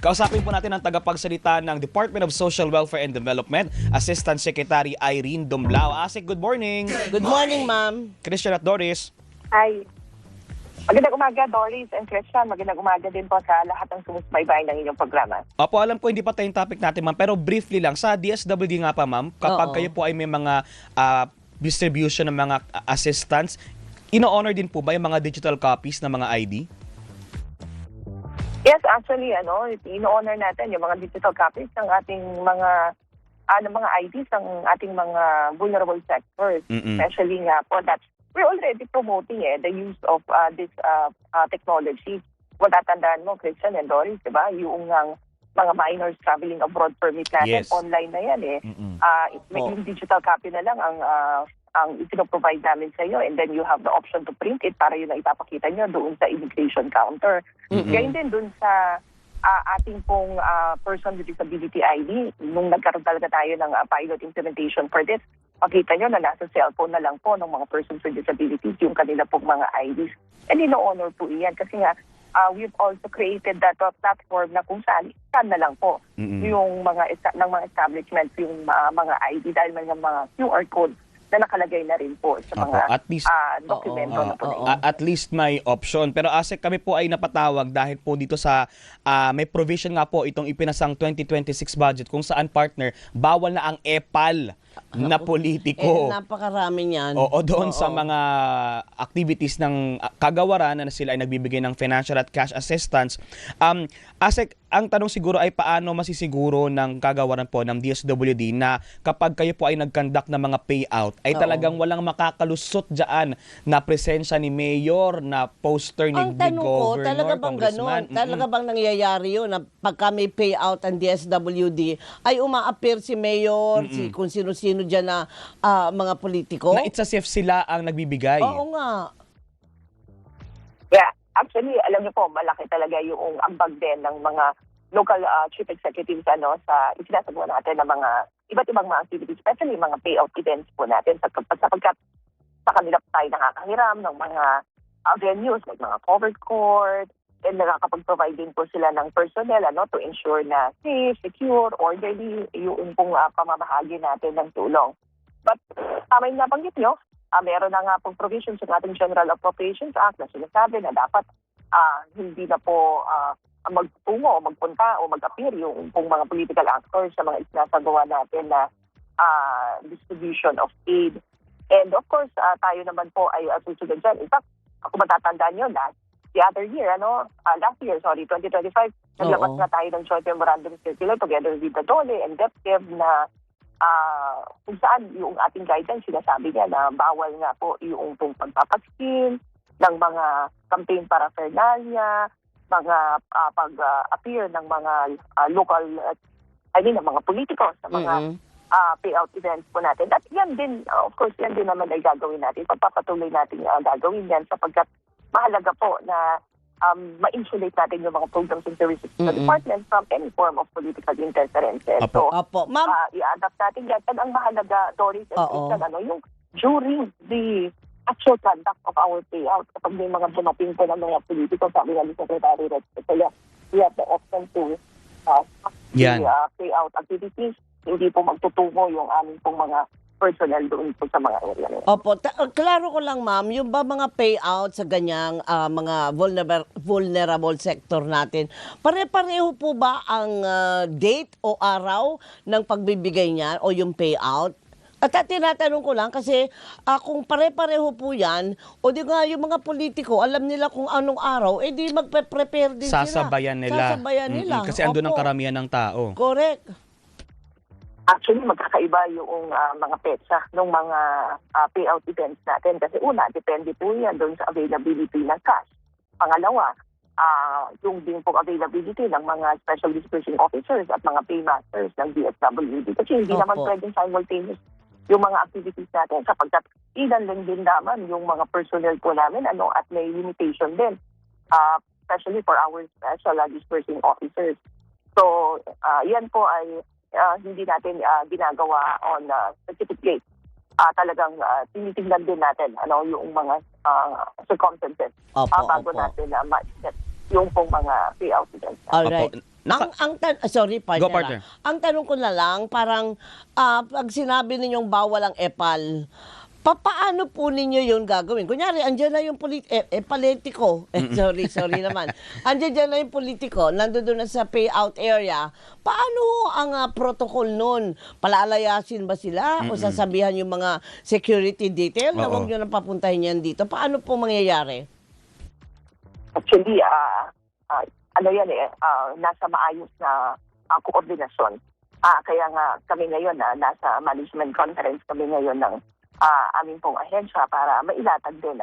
Kausapin po natin ang tagapagsalita ng Department of Social Welfare and Development, Assistant Secretary Irene Dumlao. Asik, good morning. Good morning, ma'am. Christian at Doris. Ay, magandang umaga, Doris and Christian. Magandang umaga din po sa lahat ng sumusubaybay ng inyong programa. Opo, alam ko hindi pa tayong topic natin, ma'am, pero briefly lang, sa DSWD nga pa, ma'am, kapag Oo. kayo po ay may mga distribution ng mga assistants, ino-honor din po ba yung mga digital copies ng mga ID? Yes, actually, ino-honor natin yung mga digital copies ng ating mga IDs ng ating mga vulnerable sectors. Especially nga po that we're already promoting the use of this technology. Kung tatandaan mo, Christian and Doris, diba? Yung mga minors traveling abroad permit natin, Yes. online na yan Yung digital copy na lang ang ipino-provide namin sa iyo, and then you have the option to print it para yun na ipapakita nyo doon sa immigration counter. Ganyan din doon sa ating pong person with disability ID, nung nagkaroon talaga tayo ng pilot implementation for this, makita nyo na nasa cellphone na lang po ng mga persons with disabilities yung kanila pong mga IDs. And ino-honor po iyan kasi nga we've also created that platform na kung saan na lang po yung mga establishments, yung mga ID dahil may mga QR code na nakalagay na rin po sa mga At least, dokumento na po. At least may option. Pero ASEC, kami po ay napatawag dahil po dito sa may provision nga po itong ipinasang 2026 budget kung saan, partner, bawal na ang EPAL na politiko. Napakarami niyan. Oo, doon sa mga activities ng kagawaran na sila ay nagbibigay ng financial at cash assistance. ASEC, ang tanong siguro ay paano masisiguro ng kagawaran po ng DSWD na kapag kayo po ay nag-conduct ng mga payout, ay talagang walang makakalusot dyan na presensya ni Mayor, na poster ni Ang tanong ko, Governor, talaga bang Congressman. ganun? Talaga bang nangyayari yun na pagka may payout ang DSWD, ay uma-appear si Mayor, kung sino-sino dyan na mga politiko? Na it's as if sila ang nagbibigay. Oo nga. Yeah, actually, alam niyo po, malaki talaga yung ambag din ng mga local chief executives sa isinasagawa natin ng mga iba't ibang mga activities, especially mga payout events po natin sapagkat sa kanila po tayo nakakahiram ng mga venues like mga covered court, and nakakapag-provide din po sila ng personnel to ensure na safe, secure, orderly yung pong pamamahagi natin ng tulong. But tama yung nabanggit nyo, meron na nga pong provisions sa ating General Appropriations Act na sinasabi na dapat hindi na po magtungo o magpunta o mag-appear yung pong mga political actors sa mga isinasagawa natin na distribution of aid. And of course, tayo naman po ay susunod dyan. In fact, kung matatandaan nyo, last year, 2025, naglabas na tayo ng Joint Memorandum Circular together with the DOLE and DepEd na kung saan yung ating guidance, sinasabi niya na bawal nga po yung pagpapaskin ng mga campaign paraphernalia, mga pag-appear ng mga local, ng mga politiko sa mga payout events po natin. At yan din, of course, yan din naman ay gagawin natin. Pagpapatuloy natin gagawin yan sapagkat mahalaga po na ma-insulate natin yung mga programs and services ng department from any form of political interference. So, Ma'am, i-adapt natin yan. And ang mahalaga, Doris and Christian, yung during the actual conduct of our payout, kapag may mga bunapin po ng mga politiko, sabi nga ni Secretary Rex, we have the option to payout activities, hindi po magtutungo yung aming pong mga personnel doon po sa mga area nila. Opo, klaro ko lang, ma'am, yung ba mga payout sa ganyang mga vulnerable sector natin, pare-pareho po ba ang date o araw ng pagbibigay niyan o yung payout? At tinatanong ko lang kasi kung pare-pareho po yan, o di nga yung mga politiko, alam nila kung anong araw, di magpe-prepare din sila. Sasabayan nila. Kasi andun ang karamihan ng tao. Correct. Actually, magkakaiba yung mga petsa ng mga payout events natin. Kasi una, depende po yan doon sa availability ng cash. Pangalawa, yung din pong availability ng mga special disbursing officers at mga paymasters ng DSWD. Kasi hindi naman pwedeng simultaneous yung mga activities natin sapagkat ilan lang din naman yung mga personnel po namin at may limitation din, especially for our special disbursing officers. So, yan po ay hindi natin ginagawa on specific dates. Talagang tinitingnan din natin yung mga circumstances bago natin ma-set yung pong mga payout against that. Alright. Opo. Naka- Sorry, partner. Go, partner. Ang tanong ko na lang, parang pag sinabi ninyong bawal ang epal, paano po ninyo yun gagawin? Kunyari, andyan na yung politiko. Sorry naman. Andyan na yung politiko, nandun na sa payout area. Paano ang protocol nun? Palalayasin ba sila? O sasabihan yung mga security detail na Oo. huwag nyo nang papuntahin yan dito? Paano po mangyayari? Actually, ano yan nasa maayos na koordinasyon. Kaya nga kami ngayon, nasa management conference kami ngayon ng aming pong ahensya para mailatag din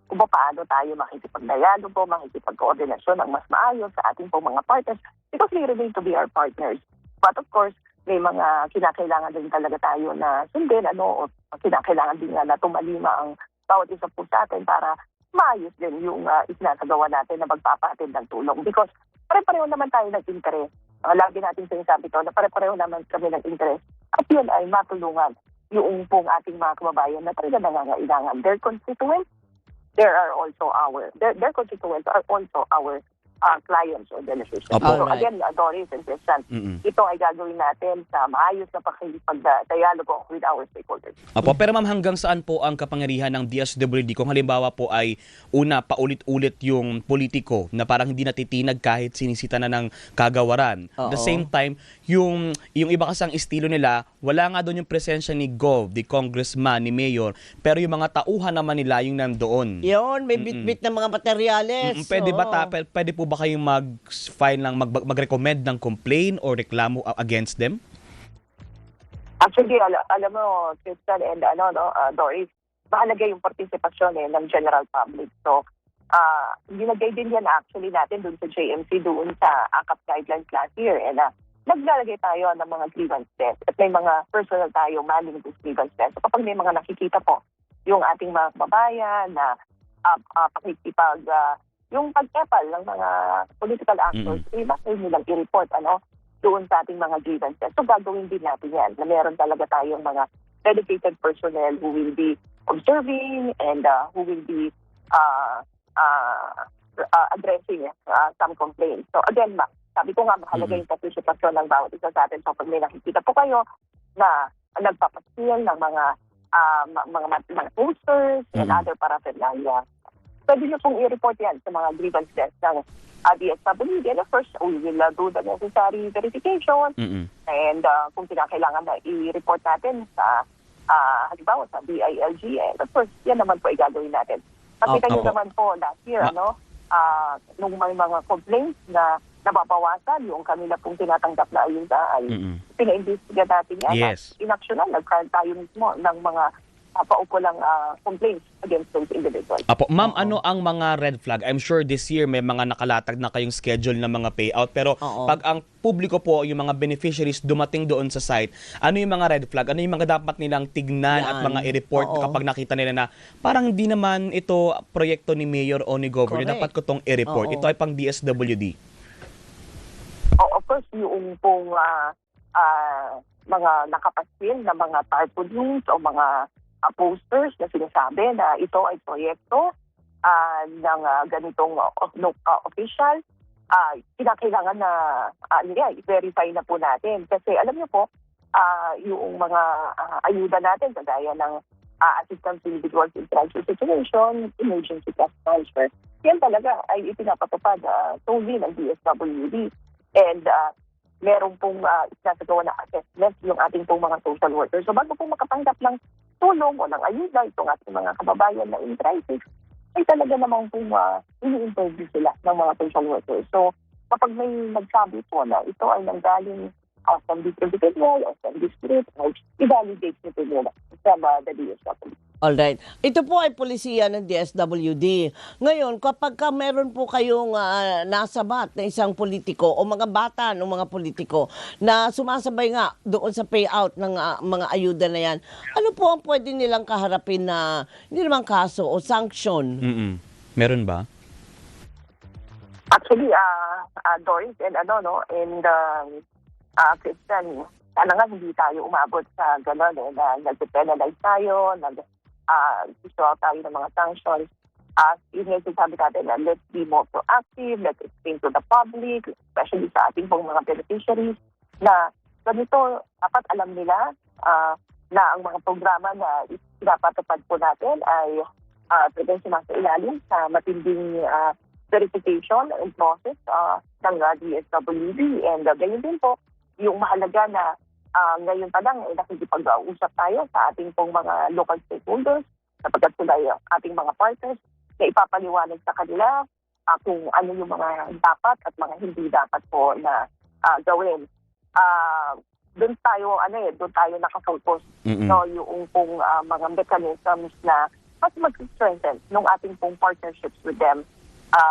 kung paano tayo makikipag-dialogo, makikipag-koordinasyon ng mas maayos sa ating pong mga partners because they remain to be our partners. But of course, may mga kinakailangan din talaga tayo na sundin o kinakailangan din na tumalima ang bawat isa po sa atin para maayos din yung isinasagawa natin na magpapahatid ng tulong. Because pare-pareho naman tayo ng interest. Lagi natin sinasabi to na pare-pareho naman kami ng interest. At yun ay matulungan yung pong ating mga kababayan na talaga nangangailangan. Their constituents, their constituents are also our clients or beneficiaries. Opo. So again, Doris and Christian, ito ay gagawin natin sa maayos na pakikipag-dialogo with our stakeholders. Opo, pero ma'am, hanggang saan po ang kapangyarihan ng DSWD kung halimbawa po ay paulit-ulit yung politiko na parang hindi natitinag kahit sinisita na ng kagawaran. At the Oo. same time, yung iba kasang estilo nila, wala nga doon yung presensya ni Gov, the congressman, ni mayor, pero yung mga tauhan naman nila yung nandoon. Yun, may bit-bit ng mga materyales. Pwede ba Oo. pwede po ba kayong mag-file ng mag-recommend ng complaint or reklamo against them? Actually, alam mo, Christian and Doris, mahalaga yung participasyon ng general public. So, ginagay din yan actually natin doon sa JMC, doon sa AKAP guidelines last year. And naglalagay tayo ng mga grievance desk. At may mga personal tayo manning those grievance desk. So, kapag may mga nakikita po yung ating mga kababayan na yung pag-epal ng mga political actors, bakit nilang i-report doon sa ating mga grievances. So gagawin din natin yan na meron talaga tayong mga dedicated personnel who will be observing and who will be addressing some complaints. So again, sabi ko nga, mahalaga yung participation ng bawat isa sa atin. So pag may nakikita po kayo na nagpapasil ng mga posters and other paraphernalia, pwede nyo pong i-report yan sa mga grievance desk ng DSWD. And of course, we will do the necessary verification. And kung kinakailangan na i-report natin sa halimbawa sa DILG. And of course, yan naman po ay gagawin natin. Nakita nyo naman po last year, nung may mga complaints na nababawasan yung kanila pong tinatanggap na ayuda ay pina-investiga natin yan. Yes. In-actionan, nag-file tayo mismo ng mga paupo lang complaints against those individuals. Apo, ma'am, ano ang mga red flag? I'm sure this year may mga nakalatag na kayong schedule ng mga payout, pero pag ang publiko po, yung mga beneficiaries dumating doon sa site, ano yung mga red flag? Ano yung mga dapat nilang tignan at mga i-report kapag nakita nila na parang hindi naman ito proyekto ni mayor o ni governor, dapat ko tong i-report. Ito ay pang DSWD. Of course, yung pong mga nakapasil na mga tarpaulins o mga posters na sinasabi na ito ay proyekto ng ganitong official, kinakailangan na i-verify na po natin. Kasi alam niyo po, yung mga ayuda natin, kagaya ng assistance to individuals in crisis situation, emergency cash transfer, yan talaga ay ipinapatupad solely ng DSWD. And meron pong isasagawa na assessment yung ating pong mga social workers. So bago pong makatanggap ng tulong o ng ayuda itong ating mga kababayan na in crisis, ay talaga namang pong ini-interview sila ng mga social workers. So kapag may nagsabi po na ito ay nanggaling from this individual or from this group, i-validate nito nila from the DSWD. Alright. Ito po ay polisiya ng DSWD. Ngayon, kapag meron po kayong nasabat na isang politiko o mga bata ng mga politiko na sumasabay nga doon sa payout ng mga ayuda na yan, ano po ang pwede nilang kaharapin na hindi naman kaso o sanction? Meron ba? Actually, Doris and Christian, sana nga hindi tayo umabot sa gano'n na nag-penalize tayo, issue tayo ng mga sanctions. Yun yung sinasabi natin na let's be more proactive, let's explain to the public, especially sa ating pong mga beneficiaries, na ganito, dapat alam nila na ang mga programa na pinapatupad po natin ay talagang sa ilalim sa matinding verification and process ng DSWD. And ganyan din po, yung mahalaga na ngayon pa lang nakikipag-usap tayo sa ating pong mga local stakeholders, sapagkat sila yung ating mga partners, na ipapaliwanag sa kanila kung ano yung mga dapat at mga hindi dapat po na gawin. Doon tayo nakafocus, no, yung pong mga mechanisms na mas mag-strengthen ng ating pong partnerships with them.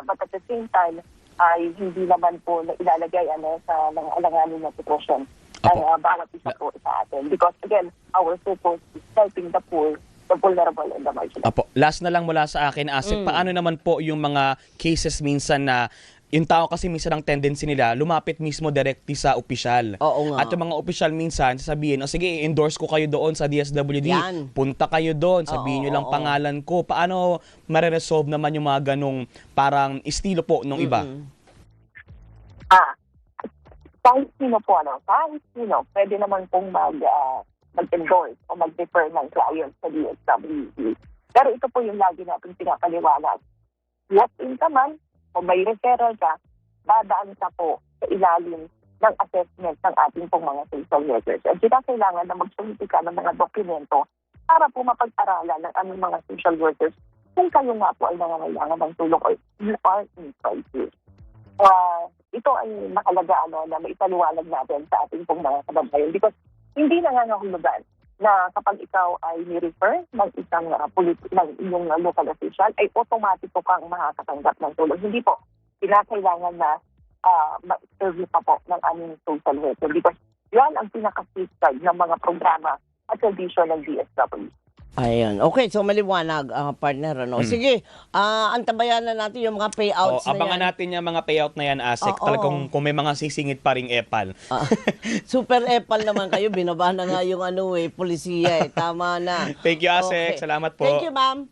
But at the same time, ay hindi naman po na ilalagay sa mga alanganin na sitwasyon ng bawat isa po sa atin. Because again, our focus is helping the poor, the vulnerable, and the marginalized. Apo, last na lang mula sa akin, Asik, paano naman po yung mga cases minsan na yung tao kasi minsan ang tendency nila lumapit mismo directly sa opisyal. Oo nga. At yung mga opisyal minsan sasabihin, sige, endorse ko kayo doon sa DSWD. Yan. Punta kayo doon, sabihin nyo lang pangalan ko. Paano mareresolve naman yung mga ganong parang estilo po nung iba? Kahit sino po, kahit sino, pwede naman pong mag-endorse o mag-refer ng client sa DSWD. Pero ito po yung lagi natin pinapaliwanag. What in ka man, kung may referral ka, dadaan ka po sa ilalim ng assessment ng ating pong mga social workers. At kita kailangan na magsumiti ka ng mga dokumento para po mapag-aralan ng aming mga social workers kung kayo nga po ay nangangailangan ng tulong or you are in crisis. Ito ay makalaga na maipaliwanag natin sa ating pong mga kababayan because hindi nangangahulugan na kapag ikaw ay ni-refer ng isang ng inyong local official, ay automatiko kang makakatanggap ng tulong. Hindi po. Kinakailangan na ma-interview pa po ng aming social worker because yan ang pinaka-safeguard ng mga programa at condition ng DSW. Ayun. Okay, so maliwanag, partner. Sige, antabayan na natin yung mga payouts na abangan yan. natin yung mga payout na yan, Asik. Talagang kung may mga sisingit pa ring epal. Super epal naman kayo. Binaba na nga yung polisiya. Tama na. Thank you, Asik. Okay. Salamat po. Thank you, ma'am.